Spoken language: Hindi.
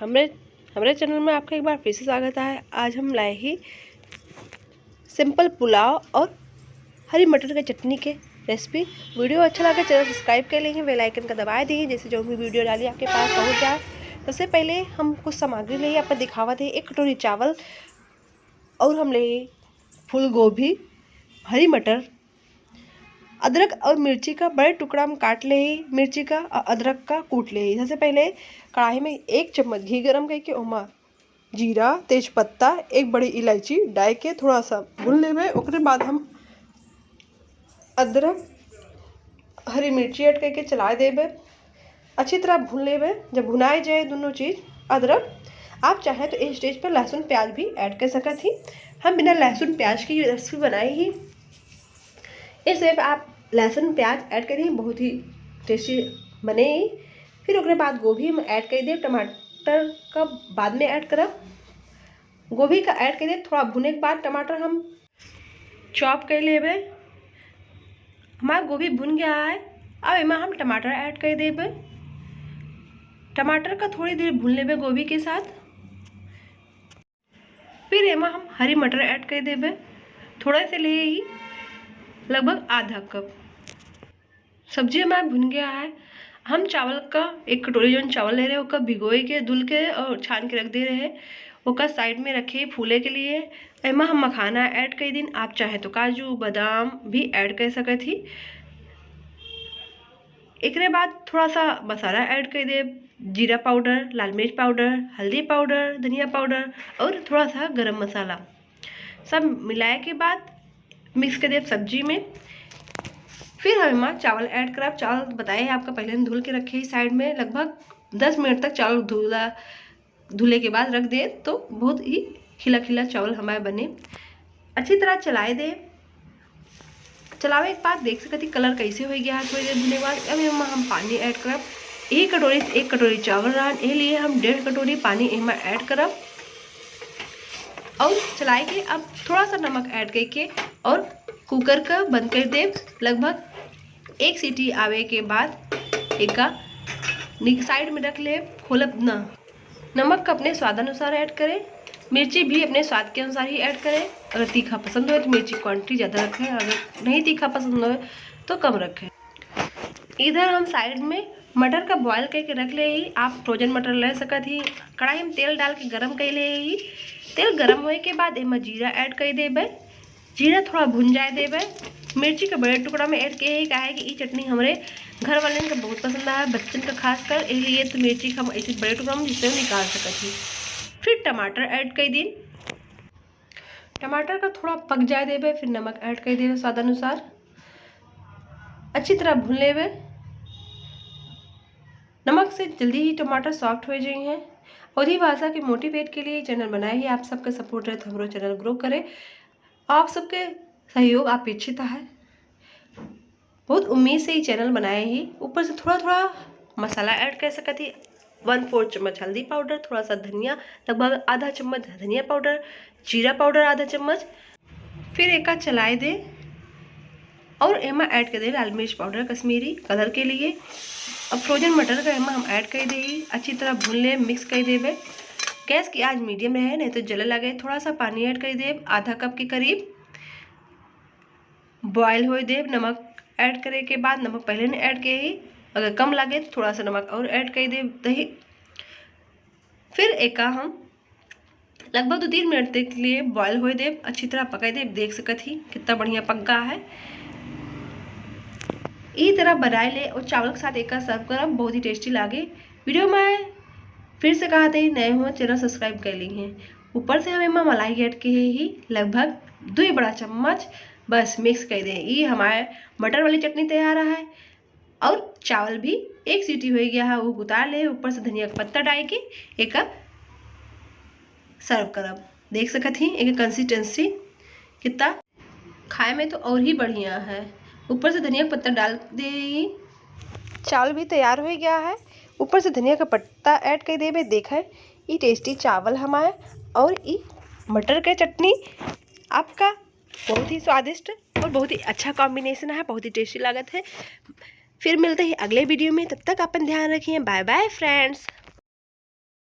हमारे चैनल में आपका एक बार फिर से स्वागत है। आज हम लाए ही सिंपल पुलाव और हरी मटर की चटनी के रेसिपी। वीडियो अच्छा लगा चैनल सब्सक्राइब कर लेंगे, बेल आइकन का दबा देंगे जिससे जो भी वीडियो डाली आपके पास पहुंच जाए। सबसे पहले हम कुछ सामग्री लिए आपको दिखावा थे। 1 कटोरी चावल और हम ले फूल गोभी, हरी मटर, अदरक और मिर्ची का बड़े टुकड़ा हम काट ले ही, मिर्ची का और अदरक का कूट ले ही। सबसे पहले कढ़ाई में 1 चम्मच घी गरम करके ओमा जीरा, तेजपत्ता, 1 बड़ी इलायची डाल के थोड़ा सा भून लेवे। उसके बाद हम अदरक, हरी मिर्ची ऐड करके चला देवे, अच्छी तरह भून लेवे। जब भुनाए जाए दोनों चीज़ अदरक, आप चाहें तो इस स्टेज पर लहसुन प्याज भी ऐड कर सकते थी। हम बिना लहसुन प्याज की रेसिपी बनाई ही, इसलिए आप लहसुन प्याज ऐड करिए, बहुत ही टेस्टी बने। फिर उसके बाद गोभी हम ऐड कर दे, टमाटर का बाद में ऐड करब। गोभी का ऐड कर दे, थोड़ा भुने के बाद टमाटर हम चॉप कर लेवे। हमारा गोभी भुन गया है, अब इमा हम टमाटर ऐड कर देवे। टमाटर का थोड़ी देर भून लेवे गोभी के साथ। फिर इमा हम हरी मटर ऐड कर देवे, थोड़ा से ले ही लगभग आधा कप। सब्जी हमारा भुन गया है। हम चावल का 1 कटोरी जो चावल ले रहे हैं उसका भिगोए के धुल के और छान के रख दे रहे हैं, उसका साइड में रखे फूले के लिए। एमा हम मखाना ऐड कर दिन, आप चाहे तो काजू बादाम भी ऐड कर सकते थी। एक बाद थोड़ा सा मसाला ऐड कर दे, जीरा पाउडर, लाल मिर्च पाउडर, हल्दी पाउडर, धनिया पाउडर और थोड़ा सा गरम मसाला। सब मिलाए के बाद मिक्स कर दे सब्जी में। फिर हम चावल ऐड करब। चावल बताए आपका पहले हम धुल के रखे ही साइड में, लगभग 10 मिनट तक चावल धुले के बाद रख दे तो बहुत ही खिला खिला चावल हमारे बने। अच्छी तरह चलाए दे। चलावे के बाद देख सकते कलर कैसे हो गया है। थोड़ी देर भुने के बाद अब हम पानी ऐड करब। 1 कटोरी चावल रहा, ये लिए हम 1.5 कटोरी पानी इसमें ऐड करब और चलाए के अब थोड़ा सा नमक ऐड करके और कुकर का बंद कर दे। लगभग 1 सीटी आवे के बाद एक साइड में रख ले, खोलब ना। नमक का अपने स्वाद अनुसार ऐड करें, मिर्ची भी अपने स्वाद के अनुसार ही ऐड करें। अगर तीखा पसंद हो तो मिर्ची क्वांटिटी ज़्यादा रखें, अगर नहीं तीखा पसंद हो तो कम रखें। इधर हम साइड में मटर का बॉयल करके रख ले ही, आप फ्रोजन मटर ले सकते ही। कढ़ाई में तेल डाल के गरम कर ले ही। तेल गरम होने के बाद इसमें जीरा ऐड कर देवे। जीरा थोड़ा भुन जाए देवे। मिर्ची के बड़े टुकड़ा में ऐड किए ही, कहा कि ये चटनी हमारे घर वाले का बहुत पसंद है, बच्चन का खासकर, इसलिए तो मिर्ची का ऐसे बड़े टुकड़ा में जिससे निकाल सकती। फिर टमाटर ऐड कर दी। टमाटर का थोड़ा पक जाए देवे, फिर नमक ऐड कर देवे स्वाद अनुसार। अच्छी तरह भून लेवे। नमक से जल्दी ही टमाटर सॉफ्ट हो जाए हैं। और ही भाषा के मोटिवेट के लिए चैनल बनाए ही, आप सबका सपोर्ट रहे तो हमारा चैनल ग्रो करे। आप सबके सहयोग अपेक्षित है, बहुत उम्मीद से ही चैनल बनाए ही। ऊपर से थोड़ा थोड़ा मसाला ऐड कर सकती। 1/4 चम्मच हल्दी पाउडर, थोड़ा सा धनिया, लगभग आधा चम्मच धनिया पाउडर, जीरा पाउडर आधा चम्मच। फिर एक चलाए दे और एमा ऐड कर दे लाल मिर्च पाउडर कश्मीरी कलर के लिए। अब फ्रोजन मटर का एमा हम ऐड कर दे, अच्छी तरह भून ले, मिक्स कर देवे। गैस की आज मीडियम रहे, नहीं तो जले लगे। थोड़ा सा पानी ऐड कर दे, आधा कप के करीब। बॉयल हो दे। नमक ऐड करे के बाद, नमक पहले ने ऐड किए ही, अगर कम लगे तो थोड़ा सा नमक और ऐड कर दे दही। फिर एक हम लगभग 2-3 मिनट तक के लिए बॉयल हो दे, अच्छी तरह पका दे। देख सकते ही कितना बढ़िया पक गया है। इस तरह बनाए ले और चावल के साथ एक सर्व करब, बहुत ही टेस्टी लागे। वीडियो में फिर से कहा थे नए हो चैनल सब्सक्राइब कर ली हैं। ऊपर से हम इमा मलाई ऐड किए ही, लगभग 2 बड़ा चम्मच, बस मिक्स कर दें। ये हमारे मटर वाली चटनी तैयार है और चावल भी 1 सीटी हो गया है, वो उतार ले। ऊपर से धनिया का पत्ता डाल के एक सर्व करब। देख सकते ही एक कंसिस्टेंसी कितना खाए में तो और ही बढ़िया है। ऊपर से धनिया का पत्ता डाल दे। चावल भी तैयार हो गया है, ऊपर से धनिया का पत्ता ऐड कर देवे। देखा ये टेस्टी चावल हमारे और ये मटर के चटनी आपका बहुत ही स्वादिष्ट और बहुत ही अच्छा कॉम्बिनेशन है, बहुत ही टेस्टी लागत है। फिर मिलते हैं अगले वीडियो में, तब तक अपन ध्यान रखिए। Bye bye friends.